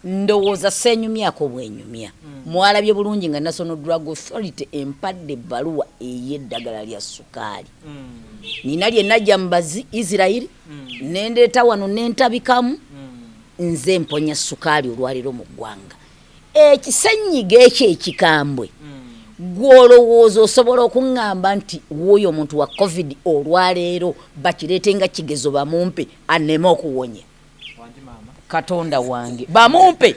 ndowooza ssenyumyako bwenyumya mwalabye bulungi nga National Drug Authority empadde ebbaluwa ey'eddagala lya sukaali nina lye najja mubazi Israel nendeeta wano nentabikamu nze mponya sukaali olwaleero mu ggwanga ekisenyiga ekyo ekikambwe gw'olowooza osobola okuŋŋamba nti w'oyo omuntu wa covid olwaleero bakireete nga kigezo bamumpe anneme okuwonya Katonda wange bamumpe.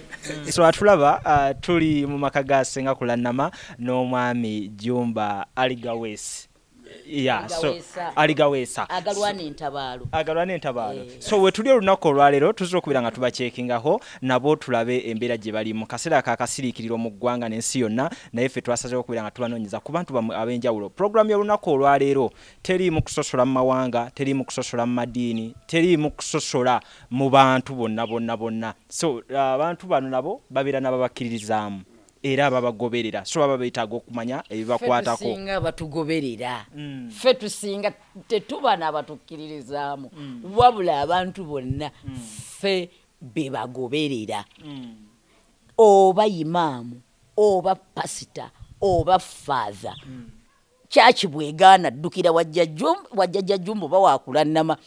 So atulaba tuli mu maka ga Ssenga Kulannama n'omwami Jumba Aligawesi. Yeah, so Aligawesa agalwana entabaalo so we tuli olunaku olwaleero tuzira okubira nga tubacekingaho nabo tulabe embeera gye bali mu kaseera kakasiriikiriro mu ggwanga n'ensi yonna naye ffe twasazeewo okubira nga tubanoonyeza ku bantu ab'enjawulo. Programu y'olunaku olwaleero teri mu kusosola mu mawanga, teri mu kusosola mu madiini, teri mu kusosola mu bantu bonna. So abantu bano nabo babeera n'ababakkiririzaamu era babagoberera so baba beetaaga okumanya ebibakwatako. Ffe tusinga batugoberera ffe tusinga tetuba n'abatukkiririzaamu wabula abantu bonna ffe bebagoberera oba imaamu oba pasita oba faaza kyaki bwegaana ddukira wajjajja Jumba oba Wakulannama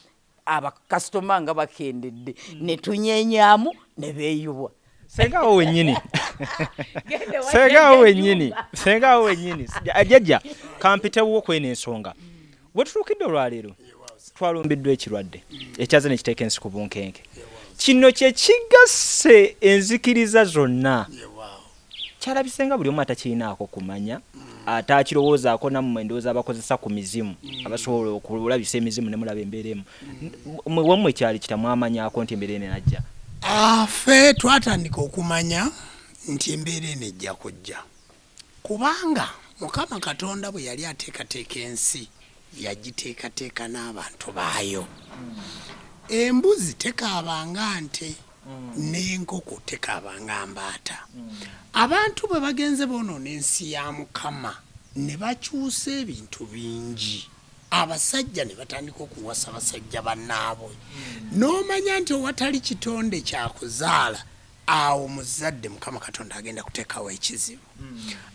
abakasitoma nga bakendedde ne tunyenyaamu ne beeyubwa. Sengawo wennyini ajajja kampitewo kwene ensonga wetutuukidde olwaleero twalumbiddwa ekirwadde ekyaze nekiteeka ensi ku bunkenke kino kye kigasse enzikiriza zonna kyalabisenga buli omu atakirinaako kumanya ate akirowoozaako nammwe ndowooza abakozesa ku mizimu abasobola okulabisa emizimu ne mulaba embeera emu wammwe kyali kitamwamanyaako nti embeera eno enajja. Ffe twatandika okumanya nti embeera eno ejja kujja kubanga Mukama Katonda bwe yali ateekateeka ensi yagiteekateeka n'abantu baayo. Embuzi tekaabanga nte n'enkoko tekaabanga mbaata. Abantu bwe bagenze boonoona ensi ya Mukama ne bakyusa ebintu bingi. Abasajja ne batandika okuwasa abasajja bannaabwe n'omanya nti owatali kitonde kyakuzaala awo muzadde Mukama Katonda agenda kuteekawo ekizibu.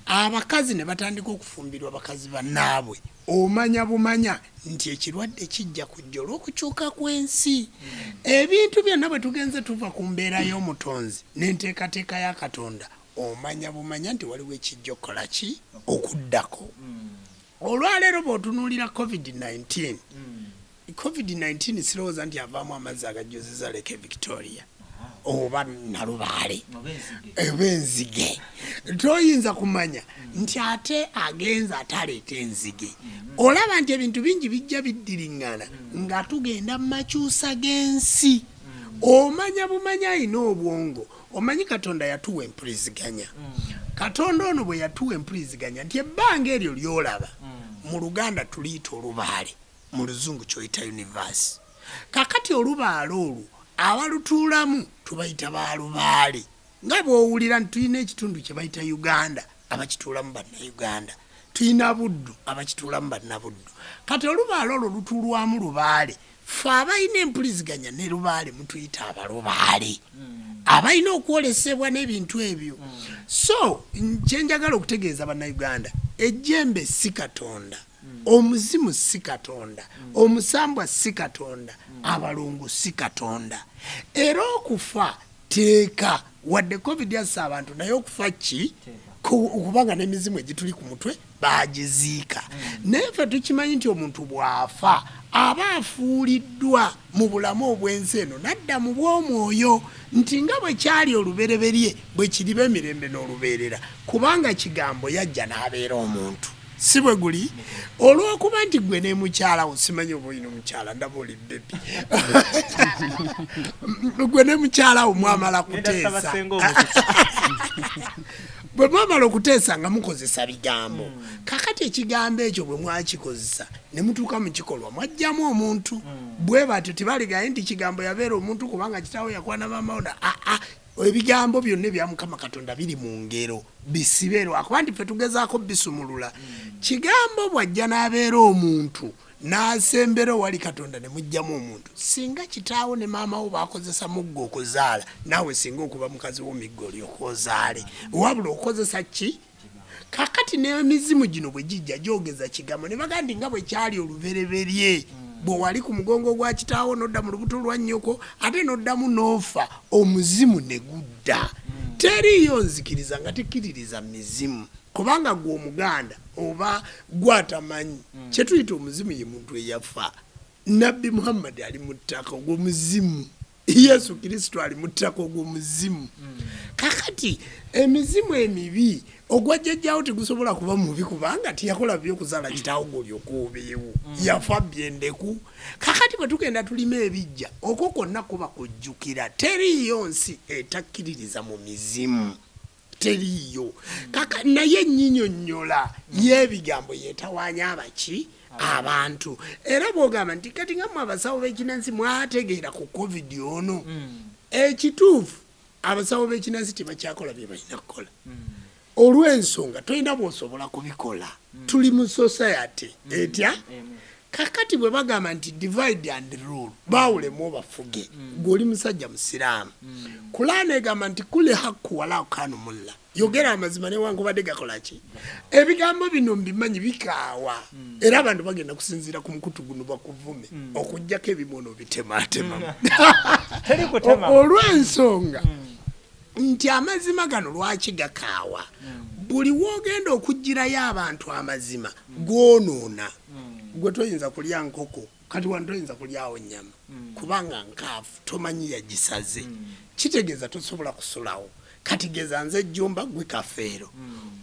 Abakazi ne batandika okufumbirwa bakazi bannaabwe omanya bumanya nti ekirwadde kijja kujja olw'okukyuka kw'ensi. Ebintu byonna bwe tugenze tuva ku mbeera y'omutonzi n'enteekateeka ya Katonda omanya bumanya nti waliwo ekijja okukola ki okuddako. Olwaleero bw'otunuulira COVID-19 COVID-19 sirowooza nti avaamu amazzi agajjuzizza Lake Victoria oba Nalubaale oba enzige. Toyinza kumanya nti ate agenza ataleeta enzige. Olaba nti ebintu bingi bijja biddiriŋŋana nga tugenda mu makyusa g'ensi. Omanya bumanya ayina obwongo omanyi Katonda yatuwa empuliziganya. Katonda ono bwe yatuwa empuliziganya nti ebbanga eryo ly'olaba mu Luganda tuliyita olubaale mu Luzungu kyoyita universe. Kakati olubaale olwo abalutuulamu tubayita baalubaale nga bw'owulira nti tulina ekitundu kye bayita Uganda abakituulamu bannayuganda, tulina Buddu abakituulamu bannabuddu. Kati olubaale olwo lutuulwamu lubaale ffe abalina empuliziganya ne lubaale mutuyita abalubaale abalina okwolesebwa n'ebintu ebyo. So kyenjagala okutegeeza bannayuganda ejjembe si Katonda, omuzimu si Katonda, omusambwa si Katonda, abalungu si Katonda. Era okufa teeka wadde COVID yassa abantu naye okufa ki kubanga n'emizimu egituli ku mutwe baagiziika. Naye ffe tukimanyi nti omuntu bw'afa aba afuuliddwa mu bulamu obw'ensi eno nadda mu bw'omwoyo nti nga bwe kyali olubereberye bwe kiriba emirembe n'olubeerera kubanga kigambo yajja n'abeera omuntu. Si bwe guli olw'okuba nti gwe ne mukyala wo simanyi oba olina omukyala ndaba oli bebi gwe ne mukyala wo mwamala kuteesa bwe mwamala okuteesa nga mukozesa bigambo. Kakati ekigambo ekyo bwe mwakikozesa ne mutuuka mu kikolwa mwajjamu omuntu. Bwe batyo tebaligaye nti kigambo yabeera omuntu kubanga kitaawo yakwana maamawona. Ebigambo byonna ebya Mukama Katonda biri mu ngero bisibe lwakuba nti ffe tugezaako bisumulula. Kigambo bw'ajja n'abeera omuntu n'asembera wali Katonda ne mujjamu omuntu singa kitaawo ne maama wo bakozesa muggo okuzaala naawe singa okuba mukazi w'omiggo olyoka ozaale wabula okozesa ki kakati n'emizimu gino bwe gijja gyogeza kigambo ne bagandi nga bwe kyali olubereberye bwe wali ku mugongo gwa kitaawo n'odda mu lubuto lwa nnyoko ate n'oddamu n'ofa omuzimu ne gudda teriiyo nzikiriza nga tekkiririza mizimu kubanga gwe omuganda oba gwatamanyi kyetuyita omuzimu ye muntu eyafa nabbi Muhammad ali mu ttaka ogw'omuzimu Yesu Kristo ali mu ttaka ogw'omuzimu kakati emizimu emibi ogwajjajjawo tegusobola kuba mubi kubanga tiyakola byokuzaala kitaawo gw'olyoka obeewo yafa byendeku kakati bwe tugenda tulima ebijja okwo kwonna kuba kujjukira teriiyo nsi etakkiririza mu mizimu teriiyo kaka naye nyinyonnyola y'ebigambo yeetawaanya abaki abantu era bw'ogamba nti kati nga mmwe abasawo b'ekinansi mwategeera ku covid ono ekituufu abasawo b'ekinansi tebakyakola bye balina kukola olw'ensonga tolina bw'osobola kubikola tuli mu society etya kakati bwe bagamba nti divide and rule baawulemu obafuge gw'oli musajja musiraamu kulaana egamba nti kule hakku wala kanu mulla yogera amazima newankubadde gakola ki ebigambo bino mbimanyi bikaawa era abantu bagenda kusinziira ku mukutu guno bakuvume okuggyako ebimono bitemaatema olw'ensonga nti amazima gano lwaki gakaawa buli woogenda okuggyirayo abantu amazima gwonoona gwe toyinza kulya nkoko kati wano toyinza kulyaawo nnyama kubanga nkaafu tomanyi yagisaze kitegeeza tosobola kusulawo kati geza nze ejjumba gwe kafeero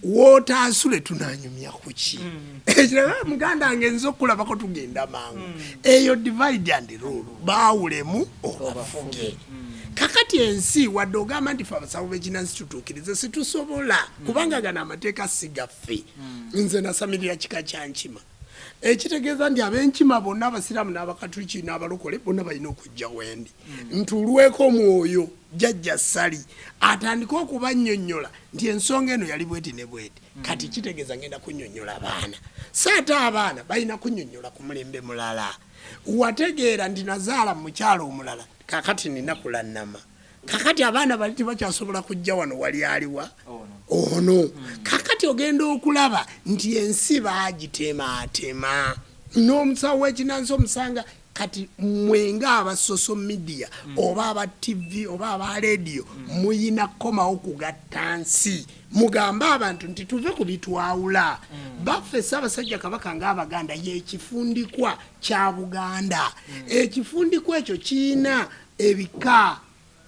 wootaasule tunanyumya ku ki ekirala muganda wange nze okulabako tugenda mangu eyo divide and rule baawulemu obafuge kakati ensi wadde ogamba nti fe abasawo b'ekinansi tutuukirize situsobola kubanga gano amateeka si gaffe nze nasamirira kika kya nkima ekitegeeza nti ab'enkima bonna abasiraamu n'abakatuliki n'abalokole bonna balina okujja wendi ntulweko omwoyo jjajja ssali atandike okubannyonnyola nti ensonga eno yali bweti ne bweti kati kitegeeza ngenda kunnyonnyola abaana saate abaana balina kunnyonnyola ku mulembe mulala wategeera nti nazaala mu mukyalo omulala kakati nina kulannama kakati abaana bali tebakyasobola kujja wano wali aliwa ono kakati ogenda okulaba nti ensi baagitemaatema n'omusawo w'ekinansi omusanga kati mwenga aba social media oba aba TV oba aba radio muyina komawo kugatta nsi mugambe abantu nti tuve ku bitwawula baffe Ssaabasajja Kabaka ng'Abaganda y'ekifundikwa kya Buganda ekifundikwa ekyo kiyina ebika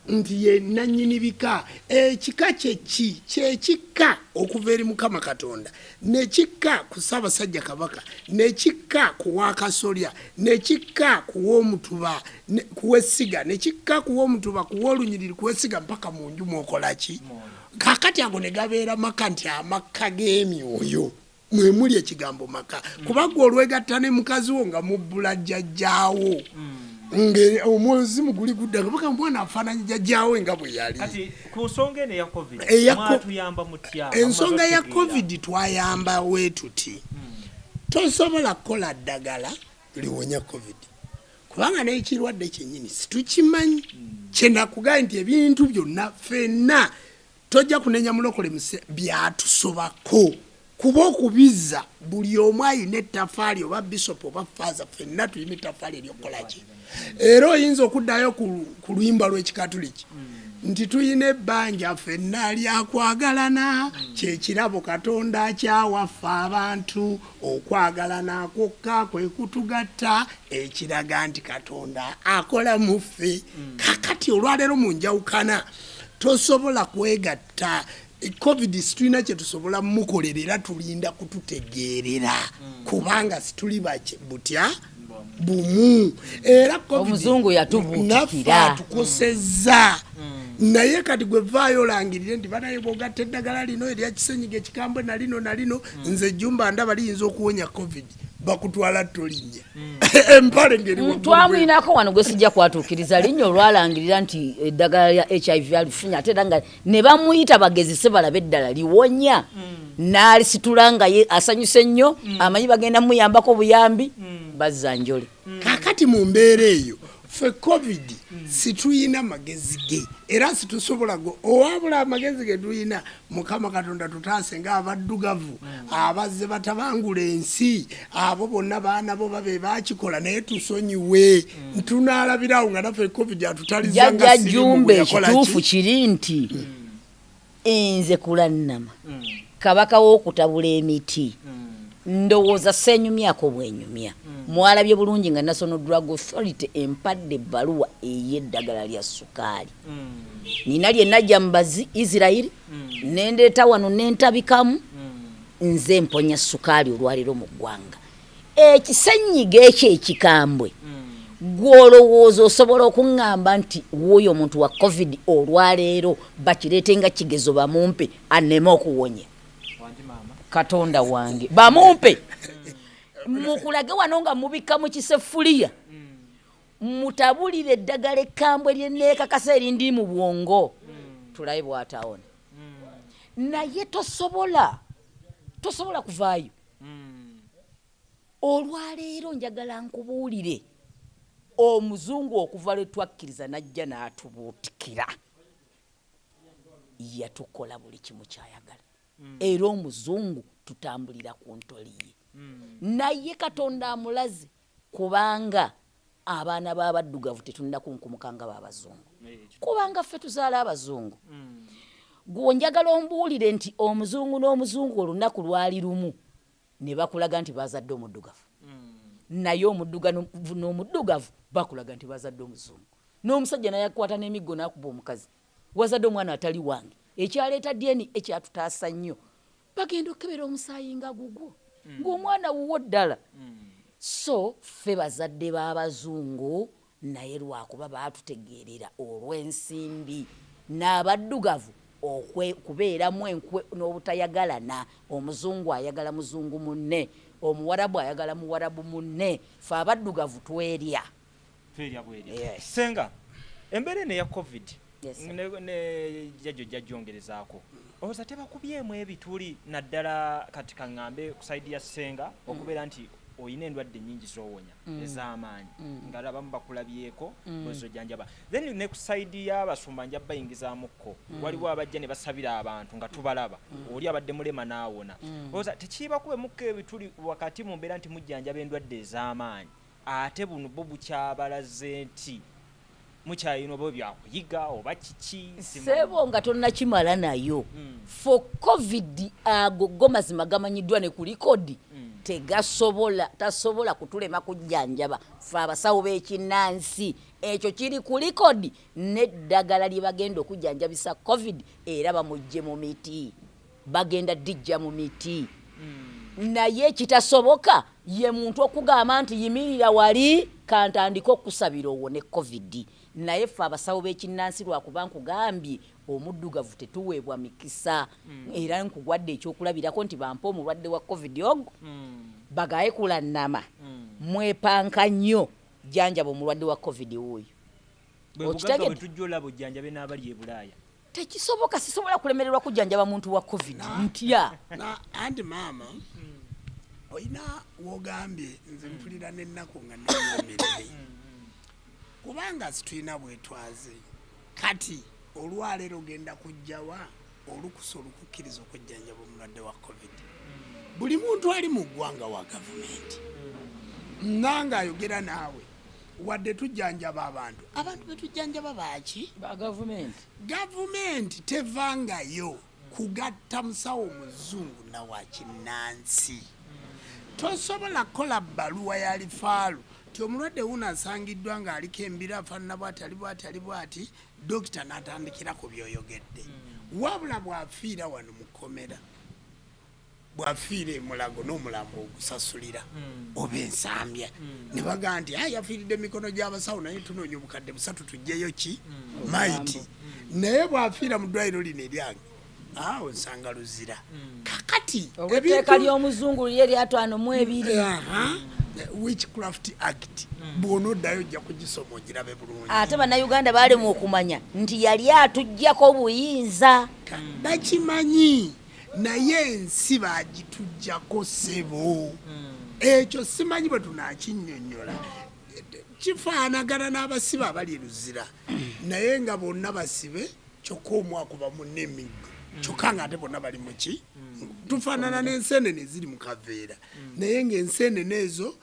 nti ye nannyini bika ekika kyeki kyekikka okuva eri Mukama Katonda nekikka ku Ssaabasajja Kabaka nekikka ku Wakasolya nekikka ku W'Omutuba kuw'Essiga nekikka ku W'Omutuba ku W'Olunyiriri kuw'Essiga mpaka mu nju mwokola ki kakati ago ne gabeera maka nti amakka g'emyoyo mwe muli ekigambo maka kubanga olwegatta ne mukazi wo nga mubbula jjajjaawo nge omuzimu guli gudda baka mwana afaananya jjajjaawe nga bwe yali kati ku nsonga eno ya covid mwatuyamba mutya ensonga ya covid twayamba wetuti tosobola kukola ddagala liwonya covid kubanga n'ekirwadde kyennyini situkimanyi kyenakugamba nti ebintu byonna ffenna tojja kunenya mulokole byatusobako kuba okubizza buli omu ayina ettafaali oba bisopu oba faaza ffenna tulina ettafaali eryokukola ki era oyinza okuddayo ku luyimba lw'ekikatuliki nti tuyina ebbanja ffenna lyakwagalana kyekirabo Katonda akyawaffe abantu okwagalana kwokka kwe kutugatta ekiraga nti Katonda akola mu ffe kakati olwaleero mu njawukana tosobola kwegatta covid situlina kye tusobola mukolera era tulinda kututegeerera kubanga situli butya bumu era omuzungu yatubuukira tukosezza naye kati gwe vaayo olangirire nti banaye bw'ogatta eddagala lino erya kisenyiga ekikambwe na lino nze Jumba ndaba liyinza okuwonya covid bakutwala tolinnya empale ngeri twamuyinako wano gwe sijja kwatuukiriza linnya olwalangirira nti eddagala lya HIV alifunye ate era nga ne bamuyita bagezise balabe eddala liwonya n'alisitula nga ye asanyuse nnyo amanyi bagenda muyambako buyambi bazza njole kakati mu mbeera eyo fe covid situyina magezi ge era situsobola owabula amagezi ge tuyina Mukama Katonda tutaase nga abaddugavu abazze batabangula ensi abo bonna baana bo babe bakikola naye tusonyiwe tunaalabirawo nga naffe covid atutaliza nga Jumbe ekituufu kiri nti nze kulannama kabaka w'okutabula emiti ndowooza ssenyumyako bwenyumya mwalabye bulungi nga National Drug Authority empadde ebbaluwa ey'eddagala lya sukaali nina lye najja mubazi Israel nendeeta wano nentabikamu nze mponya sukaali olwaleero mu ggwanga ekisenyiga ekyo ekikambwe gw'olowooza osobola okuŋŋamba nti w'oyo omuntu wa covid olwaleero bakireete nga kigezo bamumpe anneme okuwonya Katonda wange bamumpe mukulage wano nga mubika mu kisefuliya mutabulire eddagala ekkambwe lyenneekakasa erindi mu bwongo tulabe bw'atawona naye tosobola kuvaayo olwaleero njagala nkubuulire omuzungu okuva lwe twakkiriza najja n'atubuutikira yatukola buli kimu kyayagala era omuzungu tutambulira ku ntoli ye naye Katonda amulaze kubanga abaana b'abaddugavu tetulina kunkumukanga b'abazungu kubanga ffe tuzaala abazungu gw'onjagala ombuulire nti omuzungu n'omuzungu olunaku lwali lumu ne bakulaga nti bazadde omuddugavu naye omuddugavu n'omuddugavu bakulaga nti bazadde omuzungu n'omusajja naye akwata n'emiggo n'akuba omukazi wazadde omwana atali wange ekyaleeta dyeni ekyatutaasa nnyo bagenda okukebera omusaayi nga gugwo ng'omwana wuwo ddala so ffe bazadde b'abazungu naye lwakuba baatutegeerera olw'ensimbi n'abaddugavu kubeeramu enkwe n'obutayagalana omuzungu ayagala muzungu munne omuwarabu ayagala muwarabu munne ffe abaddugavu twerya senga embeera eno eya covid ne jajjongerezaako olowooza tebakubyemu ebituli naddala kati kaŋŋambe ku sayidi ya senga okubeera nti oyina endwadde nnyingi z'owonya ez'amaanyi nga abamu bakulabyeko bwezojjanjaba then ne ku sayidi y'abasumba nja bayingizaamuko waliwo abajja ne basabira abantu nga tubalaba oli abadde mulema n'awona olowooza tekiibakubemukko ebituli wakati mu mbeera nti mujjanjaba endwadde ez'amaanyi ate buno bo bukyabalaze nti mukyayina oba byakuyiga oba kiki sebo nga tonnakimala nayo for covid ago mazima gamanyiddwa ne ku likodi tasobola kutulema kujjanjaba fe abasawo b'ekinnansi ekyo kiri ku likodi n'eddagala lye bagenda okujjanjabisa covid era bamugye mu miti bagenda dijja mu miti naye kitasoboka ye muntu okugamba nti yimirira wali kantandika okusabira owone covid naye ffe abasawo b'ekinnansi lwakuba nkugambye omuddugavu tetuweebwa mikisa era nkugwadde ekyokulabirako nti bampa omulwadde wa covid ogwo bagaye kulannama mwepanka nnyo jjanjaba omulwadde wa covid oyo tekisoboka sisobola kulemererwa kujjanjaba muntu wa covid ntya anti maama oyina wogambye nze mpulira n'ennaku nga nneemerere kubanga situyina bwetwaze kati olwaleero ogenda kujjawa olukusa olukukkiriza okujjanjaba omulwadde wa covid buli muntu ali mu ggwanga wa gavumenti nanga ayogera naawe wadde tujjanjaba abantu betujjanjaba baaki ba gavumenti tevangayo kugatta musawo muzungu na wakinnansi tosobola kukola bbaluwa ya lifaalu ti omulwadde wuno asangiddwa ng'aliko embira afaanana bw'ati dokita n'atandikira ku byoyogedde wabula bw'afiira wano mu kkomera bw'afiira emulago n'omulambo ogusasulira oba ensambya ne bagaa nti yafiiridde emikono gy'abasawo naye tunoonya obukadde 3 tuggyeyo ki maiti naye bw'afiira mu ddwaliro lino eryange awo nsanga luzira kakati obuteka ly'omuzungu lye lyatwano mu ebiri witchcraft act bw'onoddayo ojja kugisoma ogirabe bulungi ate bannayuganda baalemu okumanya nti yali atuggyako buyinza bakimanyi naye ensi bagituggyako ssebo ekyo simanyi bwe tunakinnyonnyola kifaanagana n'abasibe abali luzira naye nga bonna basibe kyokka omwakuba munne emiggo kyokka nga ate bonna bali muki tufaanana n'enseenene eziri mu kaveera naye ng'enseenene ezo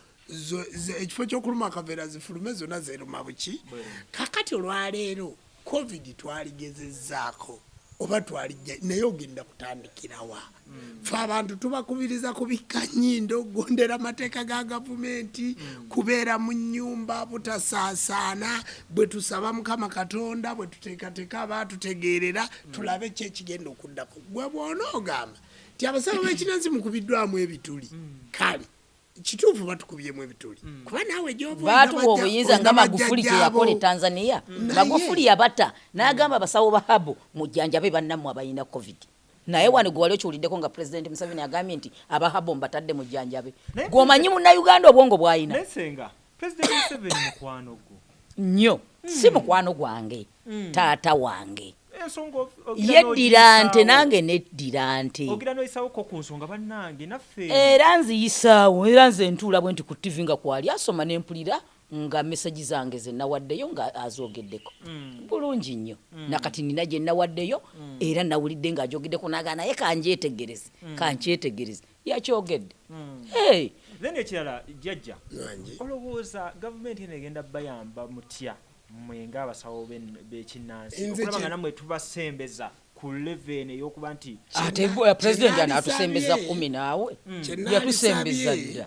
ekifo ky'okuluma akaveera zifulume zonna zeeruma buki kakati olwaleero covid twaligezezzaako oba twalijja naye ogenda kutandikirawa fe abantu tubakubiriza kubikka nnyindo okugondera amateeka ga gavumenti kubeera mu nnyumba butasaasaana bwe tusaba mukama katonda bwe tuteekateeka abaatutegeerera tulabe ki ekigenda okuddako gwe bw'ona ogamba nti abasawo b'ekinansi mukubiddwamu ebituli kale kituufu batukubyemu ebituli kuba naawe baatuwa obuyinza nga magufuli kye yakola Tanzania magufuli yabata n'agamba abasawo ba habo mujjanjabe bannammwe abalina covid naye wano gwe wali okiwuliddeko nga President Museveni agambye nti abahabo mbatadde mujjanjabe gw'omanyi munnayuganda obwongo bw'ayina nesenga President Museveni mukwano gwo nnyo si mukwano gwange taata wange yeddira nte nange neddira nte ogira noyisawoko ku nsonga bannange naffe era nziyisaawo era nze ntuula bwe nti ku TV nga kwali asoma n'empulira nga meseji zange ze nawaddeyo nga azoogeddeko bulungi nnyo nakati nina gye nawaddeyo era nawulidde ng'ajogeddeko naga naye kankyetegereze yakyogedde then ekirala jjajja olowooza gavumenti eno egenda bayamba mutya mmwe ng'abasawo b'ekinnansi okulaba nga nammwe tubasembeza ku level ey'okuba nti ate pulezidenti anatusembeza 10 naawe yatusembeza dda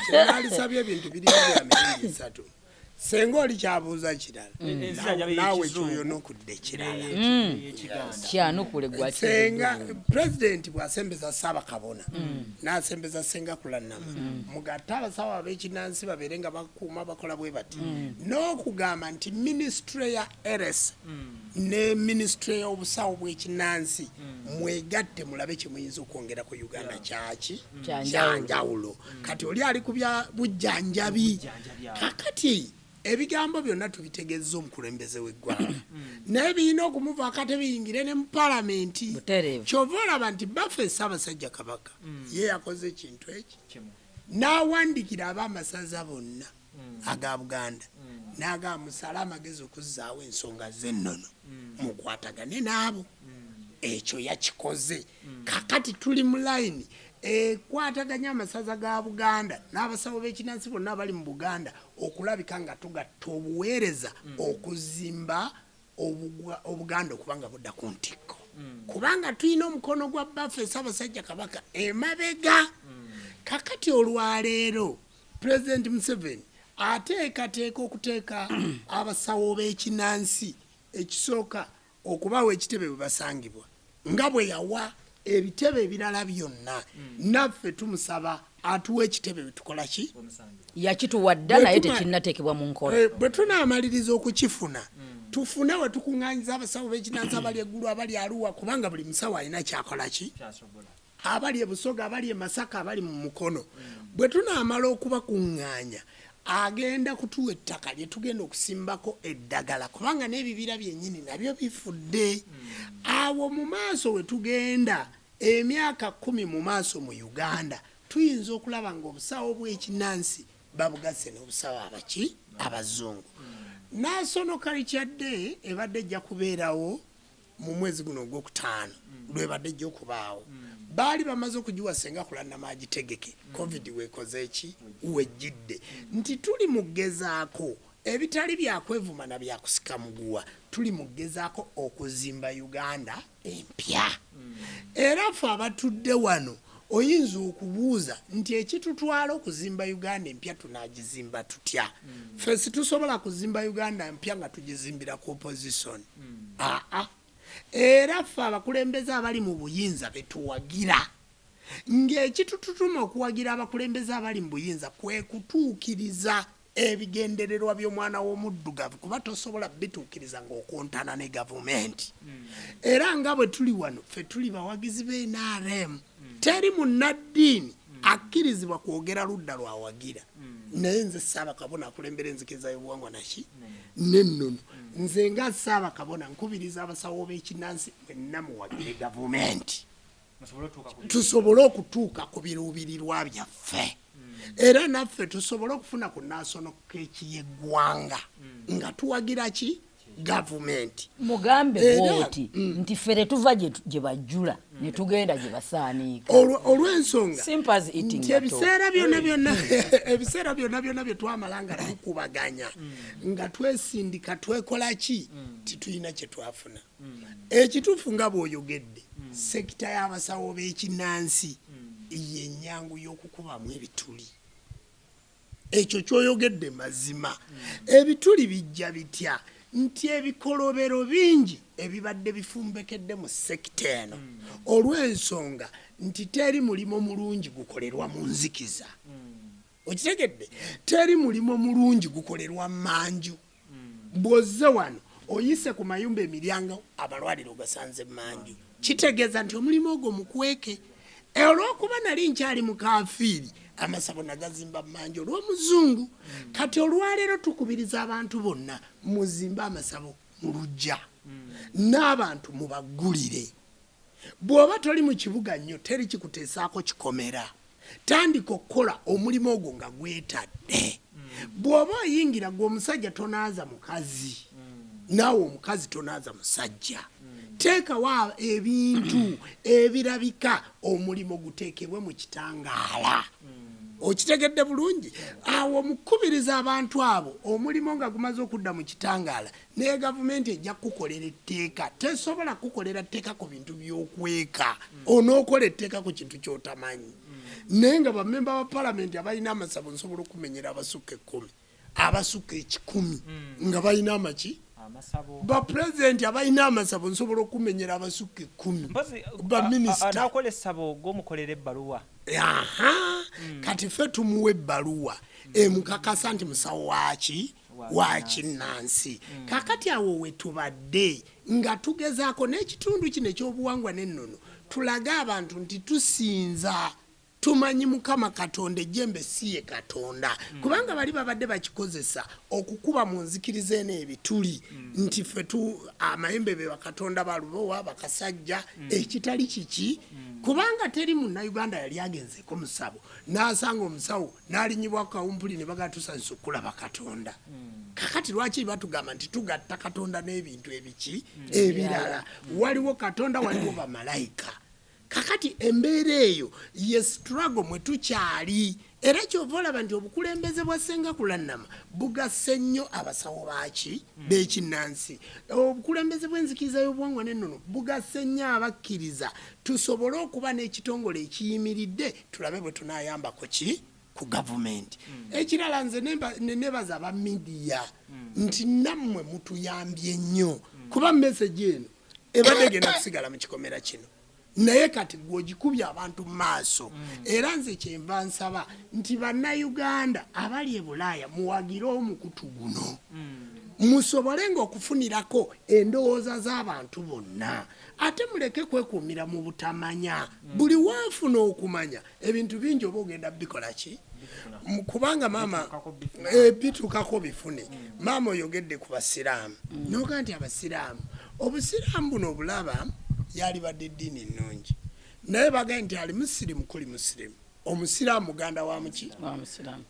kyenalisabye ebintu biri bya mirundi 3 senga oli kyabuuza kirala naawe kyoyona okudde kirala kyanukule gwa senga pulezidenti bw'asembeza Ssaabakabona n'asembeza senga Kulanama mugatte abasawo ab'ekinnansi babeere nga bakuuma bakola bwe bati n'okugamba nti minisitule ya RS ne minisitule y'obusawo bw'ekinnansi mwegatte mulabe kye muyinza okwongera ku Uganda kyaki kyanjawulo kati oli ali ku bya bujjanjabi kakati ebigambo byonna tubitegezza omukulembeze w'eggwanga naye birina okumuvaako ate biyingire ne mu palamenti kyova olaba nti baffe Ssaabasajja Kabaka ye yakoze ekintu eki n'awandikira ab'amasaza bonna aga Buganda n'agamba musale amagezi okuzzaawo ensonga z'ennono mukwatagane naabo ekyo yakikoze kakati tuli mu layini ekwataganya amasaza ga Buganda n'abasawo b'ekinnansi bonna abali mu Buganda okulabika nga tugatta obuweereza okuzimba Obuganda okubanga budda ku ntikko kubanga tulina omukono gwa baffe Ssaabasajja Kabaka emabega kakati olwaleero President Museveni ateekateeka okuteeka abasawo b'ekinnansi ekisooka okubawa ekitebe bwe basangibwa nga bwe yawa ebitebe ebirala byonna naffe tumusaba atuwa ekitebe bitukola ki yakituwa dda naye tekinnateekebwa mu nkola bwe tunaamaliriza okukifuna tufune we tukuŋŋaanyiza abasawo b'ekinnansi abali eggulu abali Arua kubanga buli musawo alina kyakola ki abali e Busoga abali e Masaka abali mu Mukono bwe tunaamala okubakuŋŋaanya agenda kutuwa ettaka lye tugenda okusimbako eddagala kubanga n'ebibira byennyini nabyo bifudde awo mu maaso we tugenda emyaka 10 mu maaso mu Uganda tuyinza okulaba nga obusawo bw'ekinnansi babugase n'obusawo abaki abazungu National Culture Day ebadde ejja kubeerawo mu mwezi guno ogwokutaano lwebadde ejja okubaawo baali bamaze okugiwa Senga Kulanama agitegeke covid weekoze eki wejjidde nti tuli mu gezaako ebitali byakwevuma na byakusika muguwa tuli mu gezaako okuzimba Uganda empya era ffe abatudde wano oyinza okubuuza nti ekitutwala okuzimba Uganda empya tunagizimba tutya ffe situsobola kuzimba Uganda empya nga tugizimbira ku opposition era ffe abakulembeze abali mu buyinza betuwagira ng'ekitututuma okuwagira abakulembeze abali mu buyinza kwe kutuukiriza ebigendererwa by'omwana w'omuddugavu kuba tosobola bituukiriza ng'okontana ne gavumenti era nga bwe tuli wano ffe tuli bawagizi b'NRM teri munnaddiini akkirizibwa kwogera ludda lwawagira naye nze Ssaabakabona akulembera enzikiriza y'obuwangwa naki n'ennono nze nga Ssaabakabona nkubiriza abasawo b'ekinnansi mwenna muwagire gavumenti tusobole okutuuka ku biruubirirwa byaffe era naffe tusobole okufuna ku national cake y'eggwanga nga tuwagira ki gavumenti mugambe bwoti nti fere tuva gye bajjula ne tugenda gye basaaniika olw'ensonga nti ebiseera byonna bye twamala nga tukubaganya nga twesindika twekola ki titulina kye twafuna ekituufu nga bw'oyogedde sekita y'abasawo b'ekinnansi y'ennyangu y'okukubamu ebituli ekyo ky'oyogedde mazima ebituli bijja bitya nti ebikolobero bingi ebibadde bifumbekedde mu sekita eno olw'ensonga nti teri mulimo mulungi gukolerwa mu nzikiza okitegedde teri mulimo mulungi gukolerwa manju bw'ozze wano oyise ku mayumba emiryango amalwaliro gasanze manju kitegeeza nti omulimu ogwo mukweke olw'okuba nali nkyali mu kanfiiri amasabo nagazimba manju olw'omuzungu kati olwaleero tukubiriza abantu bonna muzimba amasabo mu lujja n'abantu mubagulire bw'oba toli mu kibuga nnyo teri kikuteesaako kikomera tandika okukola omulimu ogwo nga gwetadde bw'oba oyingira gwe omusajja tonaaza mukazi naawe omukazi tonaaza musajja teekawo ebintu ebirabika omulimu guteekebwe mu kitangaala okitegedde bulungi awo mukubiriza abantu abo omulimu nga gumaze okudda mu kitangaala naye gavumenti ejja kukolera etteeka tesobola kukolera tteeka ku bintu by'okweka onookola etteeka ku kintu ky'otamanyi naye nga bamemba ba palamenti abalina amasabo nsobola okumenyera abasukka 10 abasukka 100 nga balina amaki bapulezidenti abalina amasabo nsobola okumenyera abasukka 10 baminisita nakola essabo g'omukolera ebbaluwa kati ffe tumuwa ebbaluwa emukakasa nti musawo wa kinnansi kakati awo we tubadde nga tugezaako n'ekitundu kino ekyobuwangwa n'ennono tulaga abantu nti tusinza tumanyi Mukama Katonda ejjembe si ye Katonda kubanga bali babadde bakikozesa okukuba mu nzikiriza eno ebituli nti ffe amayembe be bakatonda balubowa bakasajja ekitali kiki kubanga teri Munnayuganda yali agenzeeko musabo n'asanga omusawo n'alinyibwa kawumpuli ne bagatusanisa okulaba Katonda kakati lwaki batugamba nti tugatta Katonda n'ebintu ebiki ebirala waliwo Katonda waliwo bamalayika kakati embeera eyo ye struggle mwe tukyali era kyova olaba nti obukulembeze bwa Ssenga Kulannama bugasse nnyo abasawo baaki b'ekinnansi obukulembeze bw'enzikiriza y'obuwangwa n'ennono bugasse nnyo abakkiriza tusobole okuba n'ekitongole ekiyimiridde tulabe bwe tunaayambako ki ku gavumenti ekirala nze nebaza aba midiya nti nammwe mutuyambye nnyo kuba meseji eno ebadde egenda kusigala mu kikomera kino naye kati gw'ogikubye abantu mu maaso era nze kyenva nsaba nti bannayuganda abali e Bulaaya muwagire omukutu guno musobole ng'okufunirako endowooza z'abantu bonna ate muleke kwekuumira mu butamanya buli waafuna okumanya ebintu bingi oba ogenda bikola ki kubanga maama bituukako bifune maama oyogedde ku basiraamu noga nti abasiraamu obusiraamu buno obulaba yali badde eddiini ennungi naye bagaye nti ali musirimu kuli musirimu omusiraamu muganda wa muki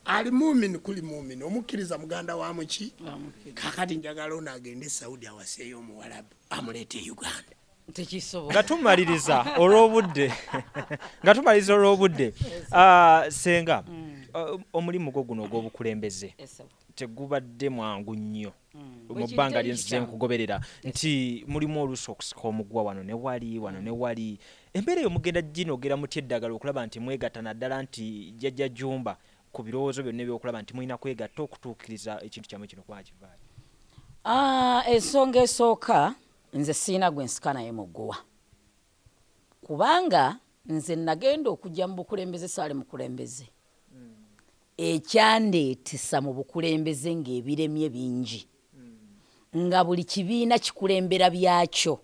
ali muumini kuli muumini omukkiriza muganda wa muki kakati njagala ono agende e Saudi awaseeyo omuwalabu amuleeta e Uganda nga tumaliriza olw'obudde Ssenga omulimu gwo guno ogw'obukulembeze tegubadde mwangu nnyo mu bbanga lyenzize nkugoberera nti mulimu oluusi okusika omugwa wano ne wali embeera eyo mugenda ginogera mutya eddagala okulaba nti mwegatta naddala nti jjajja Jjumba ku birowoozo byonna ebyokulaba nti mulina kwegatta okutuukiriza ekintu kyammwe kino kwakivaayo ensonga esooka nze siina gwe nsika naye muguwa kubanga nze nagenda okujja mu bukulembeze saali mukulembeze ekyandeetesa mu bukulembeze ng'ebiremye bingi nga buli kibiina kikulembera byakyo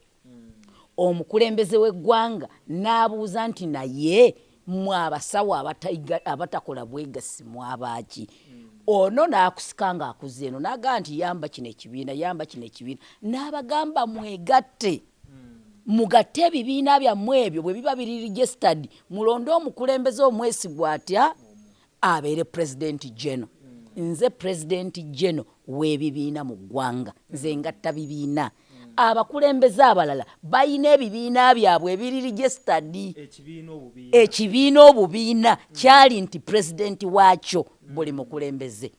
omukulembeze w'eggwanga n'abuuza nti naye mwe abasawo abatakola bwegasi mwabaaki ono n'akusika ng'akuze eno n'agamba nti yamba kino ekibiina yamba kino ekibiina n'abagamba mwegatte mugatte ebibiina byammwe ebyo bwe biba biri registered mulonde omukulembeze omwesigwa atya abeere president general nze president general w'ebibiina mu ggwanga nze ngatta bibiina abakulembeze abalala balina ebibiina byabwe ebiri registered ekibiina obubiina kyali nti president waakyo buli mukulembeze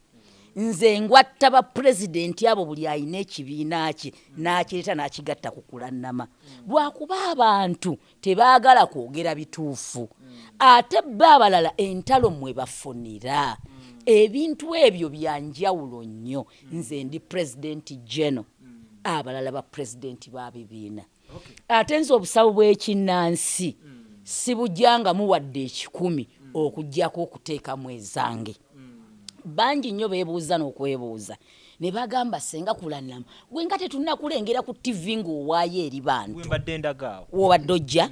nze ngwatta bapulezidenti abo buli alina ekibiina kye n'akireeta n'akigatta ku kulannama lwakuba abantu tebaagala kwogera bituufu ate bo abalala entalo mwe bafunira ebintu ebyo byanjawulo nnyo nze ndi pulezidenti general abalala bapulezidenti ba bibiina ate nze obusawo bw'ekinnansi sibujjanga muwadde 10 okuggyako okuteekamu ezange bangi nnyo beebuuza n'okwebuuza ne bagamba senga kulannama gwe nga tetunnakulengera ku tv ng'owaayo eri bantu wobadde ojja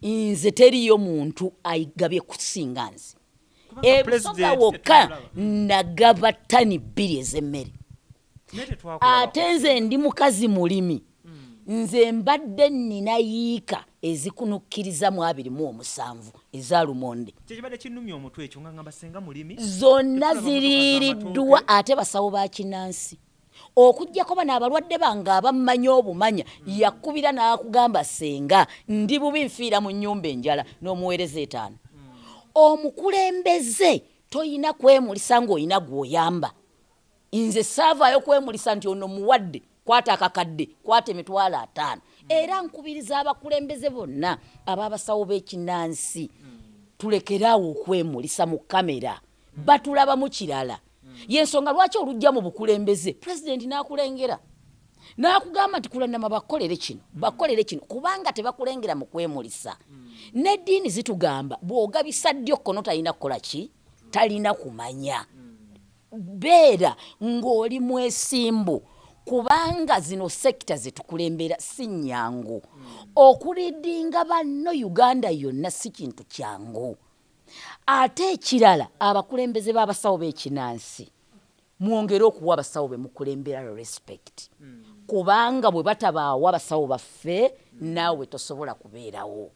nze teriyo muntu ayigabye kusinga nze ebusoga wokka nagaba ttani 2 ez'emmere ate nze ndi mukazi mulimi nze mbadde nnina yiika ezikunukkiriza mu 27 eza lumonde zonna ziriiriddwa ate basawo ba kinnansi okuggyako bano abalwadde bange abammanyi obumanya yakubira n'akugamba senga ndi bubi nfiira mu nnyumba enjala n'omuweereza 5 omukulembeze toyina kwemulisa ng'oyina gw'oyamba nze saavaayo kwemulisa nti ono muwadde kwata akakadde kwata emitwalo 5 era nkubiriza abakulembeze bonna ababasawo b'ekinnansi tulekeraawo okwemulisa mu kamera batulaba mu kirala yensonga lwaki olujja mu bukulembeze pulezidenti n'akulengera n'akugamba nti kulannama bakolere kino kubanga tebakulengera mu kwemulisa n'eddiini zitugamba bw'ogabisa ddyo kkono talina kukola ki talina kumanya beera ng'oli mwesimbu kubanga zino sekita zetukulembera si nnyangu okuliddinga banno Uganda yonna si kintu kyangu ate ekirala abakulembeze b'abasawo b'ekinnansi mwongere okuwa abasawo be mukulembera respect kubanga bwe batabaawa abasawo baffe naawe tosobola kubeerawo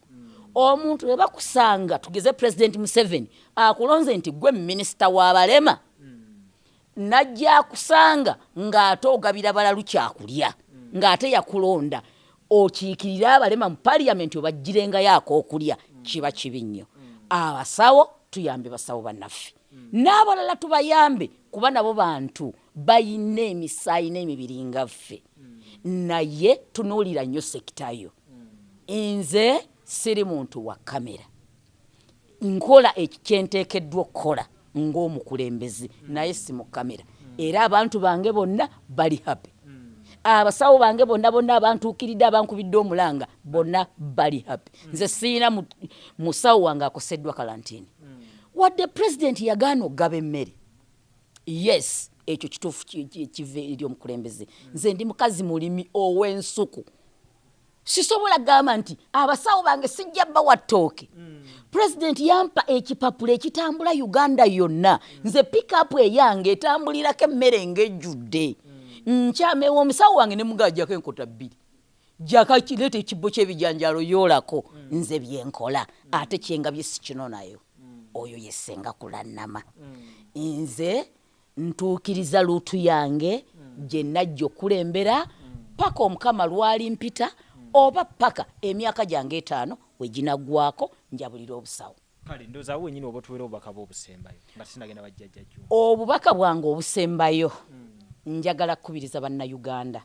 omuntu bwe bakusanga tugeze President Museveni akulonze nti gwe minisita w'abalema najja akusanga ng'ate ogabira balalu kyakulya ng'ate yakulonda okiikirira abalema mu parliament obaggirengayo ak'okulya kiba kibi nnyo abasawo tuyambe basawo bannaffe n'abalala tubayambe kuba nabo bantu bayina emisaayi n'emibiri nga ffe naye tunuulira nnyo sekitayo nze siri muntu wa kamera nkola ekyenteekeddwa okukola ng'omukulembeze naye si mu kamera era abantu bange bonna bali happy abasawo bange bonna abantuukiridde abankubidde omulanga bonna bali happy nze siina musawo wange akoseddwa kalantini wadde pulezidenti yagaana okugaba emmere yes ekyo kituufu kiva eri omukulembeze nze ndi mukazi mulimi ow'ensuku sisobola gamba nti abasawo bange sijja bawa ttooke pulezidenti yampa ekipapula ekitambula Uganda yonna nze pikapu eyange etambulirako emmere ng'ejjudde nkyamewa omusawo wange ne mugajjako enkota 2 jaka kireeta ekibbo ky'ebijanjalo yoolako nze byenkola ate kyengabye si kino nayo oyo yesenga kulannama nze ntuukiriza luutu yange gye najja okulembera paka omukama lwali mpita oba paka emyaka gyange 5 weginaggwako njabulira obusawo kale ndoza wenyini obotuwera obubaka bw'obusembayo nga sinagenda bajjajjajju obubaka bwange obusembayo njagala kubiriza bannayuganda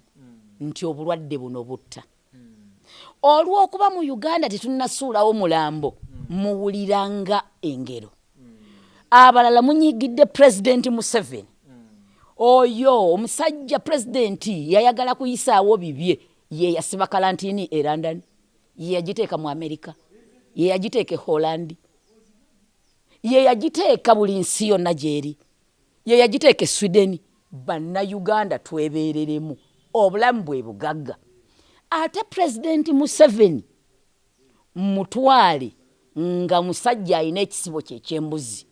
nti obulwadde buno butta olw'okuba mu Uganda tetunnasuulawo mulambo muwuliranga engero abalala munyigidde President Museveni oyo omusajja pulezidenti yayagala kuyisaawo bibye ye yasiba kalantini e London ye yagiteeka mu Amerika ye yagiteeka e Holland ye yagiteeka buli nsi yonna gyeri ye yagiteeka e Sweden. Bannayuganda twebeereremu obulamu bwe bugagga. Ate President Museveni mutwale nga musajja alina ekisibo ky'ekyembuzi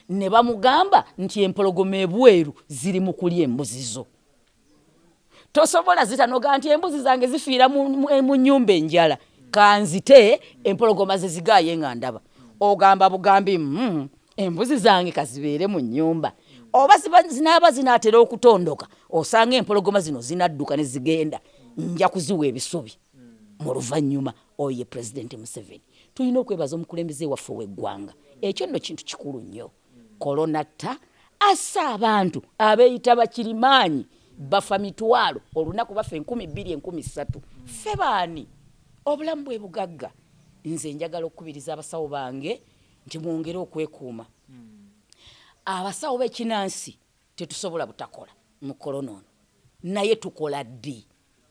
ne bamugamba nti empologoma ebweru ziri mu kulya embuzi zo. Tosobola zitanoga nti embuzi zange zifiira mu nnyumba enjala kanzite empologoma ze zigaaye nga ndaba. Ogamba bugambi embuzi zange kazibeere mu nnyumba. Oba zinaaba zinaatera okutondoka osanga empologoma zino zinadduka ne zigenda nja kuziwa ebisubi mu luvannyuma. Oyo ye President Museveni. Tulina okwebaza omukulembeze waffe w'eggwanga. Ekyo nno kintu kikulu nnyo. Kolonata assa abantu abeeyita bakirimaanyi bafa mitwalo olunaku bafa 2,000 13,000. Ffe baani obulamu bwe bugagga. Nze njagala okukubiriza abasawo bange nti mwongere okwekuuma. Abasawo b'ekinansi tetusobola butakola mu korona ono naye tukola ddi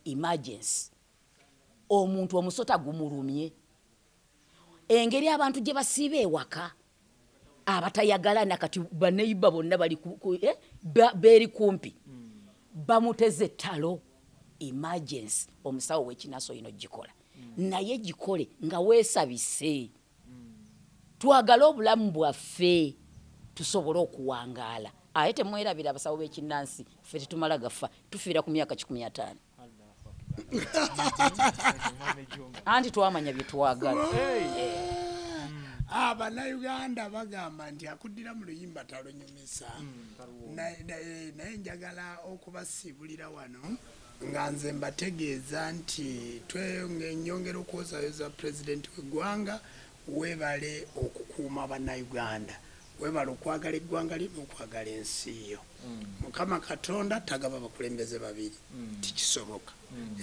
emergency. Omuntu omusota gumulumye. Engeri abantu gye basiiba ewaka abatayagala nakati baneiba bonna bali beeri kumpi bamuteze ettalo. Emergency omusawo w'ekinansi oyina ogikola naye gikole nga weesabise. Twagala obulamu bwaffe tusobole okuwangaala. Aye temwerabira abasawo b'ekinnansi ffe tetumala gafa tufiira ku myaka 15. Anti twamanya bye twagala. Bannayuganda bagamba nti akuddira mu luyimba talonyumisa. Naye njagala okubasiibulira wano nga nze mbategeeza nti nyongera okwozayoza pulezidenti w'eggwanga. Weebale okukuuma bannayuganda. Weebale okwagala eggwanga lye n'okwagala ensi yo. Mukama Katonda tagaba bakulembeze babiri. Tikisoboka.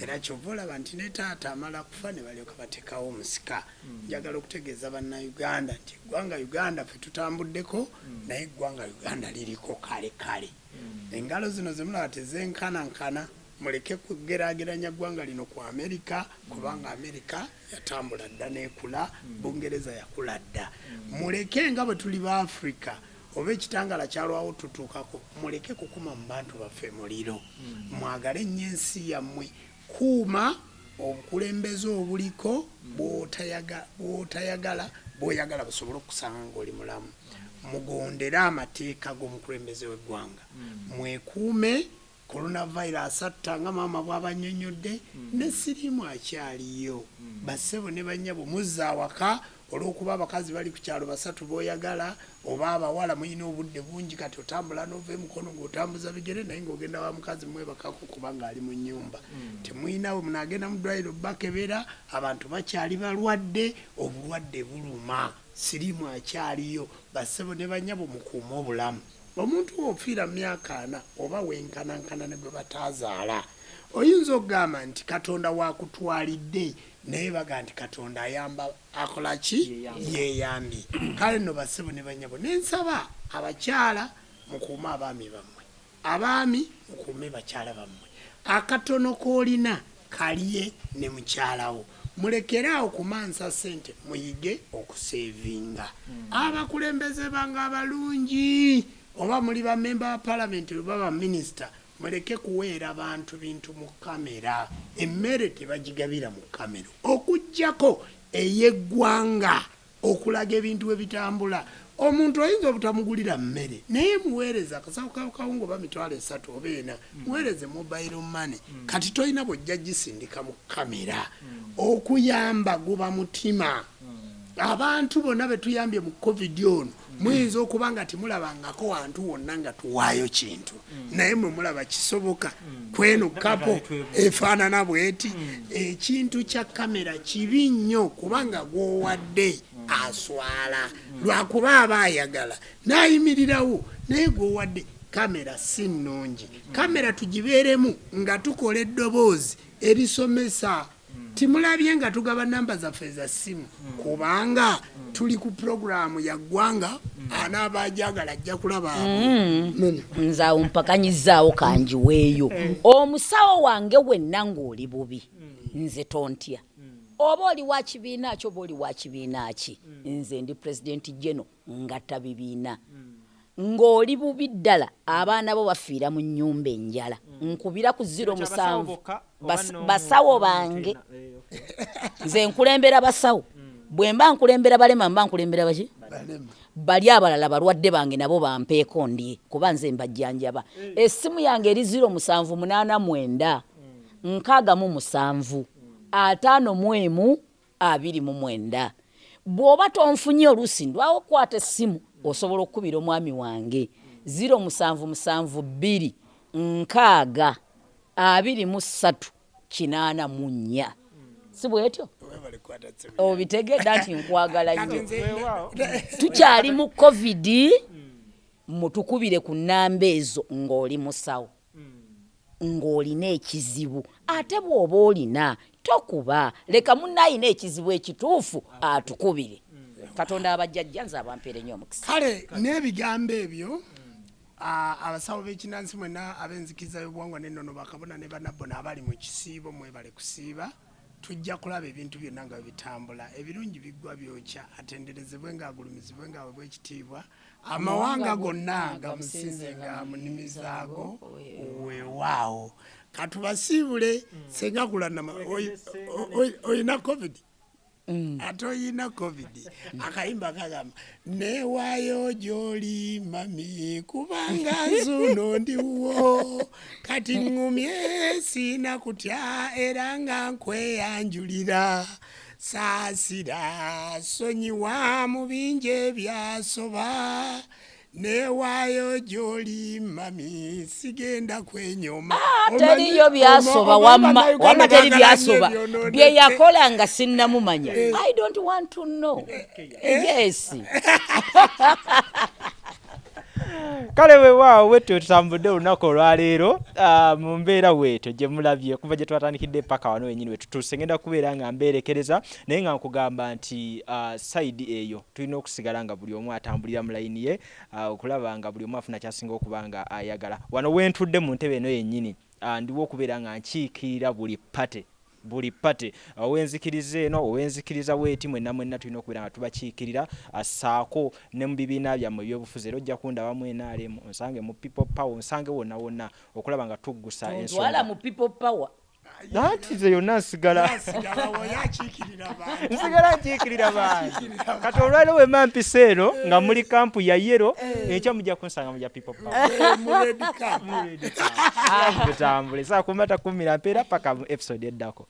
Era kyova olaba nti ne taata amala kufa ne balyoka bateekawo omusika. Njagala okutegeeza bannayuganda nti eggwanga Uganda ffe tutambuddeko naye eggwanga Uganda liriko kale kale. Engalo zino ze mulaba tezenkanankana. Muleke kugeraageranya ggwanga lino ku Amerika kubanga Amerika yatambula dda n'ekula, Bungereza yakula dda. Muleke nga bwe tuli ba Afrika oba ekitangala kyalwawo tutuukako, muleke kukuma mu bantu baffe muliro. Mwagale nnyo ensi yammwe. Kuuma obukulembeze obuliko bw'oyagala busobole okusanga ng'oli mulamu. Mugondere amateeka g'omukulembeze w'eggwanga. Mwekuume. Coronavirus attanga maama bw'abannyonnyodde ne sirimu akyaliyo. Bassebo ne bannyabo muzza awaka olw'okuba abakazi bali ku kyalo basatu b'oyagala oba abawala muyina obudde bungi kati otambula n'ova emukono ng'otambuza bigere naye ng'ogenda wa mukazi mwebakako kuba ng'ali mu nnyumba. Temuyinawe munaagenda mu ddwaliro bakebera abantu bakyali balwadde obulwadde buluma. Sirimu akyaliyo. Bassebo ne bannyabo mukuume obulamu. Omuntu ofiira myaka 4 oba wenkanankana ne gwe bataazaala oyinza okugamba nti Katonda wakutwalidde naye baga nti Katonda ayamba akola ki yeeyambye. Kale nno bassebo ne bannyabo nensaba abakyala mukuume abaami bammwe, abaami mukuume bakyala bammwe. Akatono koolina kalye ne mukyalawo. Mulekeraawo kumansa ssente muyige okuseevinga. Abakulembeze banga abalungi oba muli ba member wa parliament oba ba minister muleke kuweera abantu bintu mu kamera. Emmere tebagigabira mu kamera okujjako ey'eggwanga okulaga ebintu bwe bitambula. Omuntu oyinza obutamugulira mmere naye muweereza akasawo kawunga oba mitwalo 3 oba 4 muweereze mobile money kati toyina bw'ojja gisindika mu kamera. Okuyamba guba mutima. Abantu bonna betuyambye mu covid ono muyinza okuba nga timulabangako wantu wonna nga tuwaayo kintu naye mwe mulaba kisoboka kweno kapo efaanana bweti. Ekintu kya kamera kibi nnyo kubanga gwowadde aswala lwakuba aba ayagala n'ayimirirawo naye gwowadde kamera si nnungi. Kamera tugibeeremu nga tukola eddoboozi erisomesa. Timulabye nga tugaba namba zaffe eza simu kubanga tuli ku programu ya ggwanga anaaba ajagala ajja kulaba nzaawo mpakanyizaawo kanjiweeyo. Omusawo wange wenna ng'oli bubi nze tontya oba oli wa kibiina ki oba oli wa kibiina ki. Nze ndi President General ngatta bibiina. ng'oli bubi ddala abaana bo bafiira mu nnyumba enjala nkubira ku 07 basawo bange nze nkulembera basawo bwe mba nkulembera balema mba nkulembera baki bali abalala balwadde bange nabo bampeeko ndi kuba nze mbajjanjaba essimu yange eri 0789 67 5 bw'oba tonfunye oluusi ndwawo kwata essimu osobola okukubira omwami wange 0772 6 23 84 si bwetyo obitegedde nti nkwagala nnyo tukyali mu covid mutukubire ku nnamba ezo ng'oli musawo ng'olina ekizibu ate bw'oba olina tokuba leka munnayina ekizibu ekituufu atukubire katonda abajjajja nze abampeere nnyo omukisa kale n'ebigambo ebyo abasawo b'ekinansi mwena ab'enzikiriza y'obuwangwa n'ennono bakabona ne banabbona abali mu kisiibo mwebale kusiiba tujja kulaba ebintu byonna nga bitambula ebirungi biggwa byokya atenderezebwe ng'agulumizibwe ng'aweebwa ekitiibwa amawanga gonna gamusinze nga mu nnimi zaago weewaawo katubasiibule senga kulanama oyina covid ate oyina covid akayimba kagamba neewaayo gy'oli mami kubanga nzuno ndiwo kati ŋŋumye siina kutya era nga nkweyanjulira saasira sonyiwa mu bingi ebyasoba neewaayo gy'oli mami sigenda kwenyoma teriyo byasoba wamma teri byasoba bye yakola nga sinnamumanya I don't want to know yes kale weewaawo wetyo tutambudde olunaku olwaleero mu mbeera weetyo gye mulabye kuva gye twatandikidde paka wano wenyini wetutuuse ngenda kubeera nga mbeerekereza naye nga nkugamba nti sayidi eyo tulina okusigala nga buli omu atambulira mu layini ye okulaba nga buli omu afuna kyasinga okuba nga ayagala wano wentudde mu ntebe eno yennyini ndiwo okubeera nga nkiikirira buli pate owenzikiriza eno owenzikiriza weeti mwenna tulina okubeera nga tubakiikirira assaako ne mu bibiina byammwe ebyobufuzi era ojja kundaba mu NRM onsange mu people power onsange wonna okulaba nga tuggusa ensonga mu people power anti nze yonna nsigala nkiikirira bangi kati olwaleero wemma mpisa eno nga muli kampu ya yero ekyo mujja kunsanga mujja people power tutambule saa kumata kumira mpeera paka mu episode eddako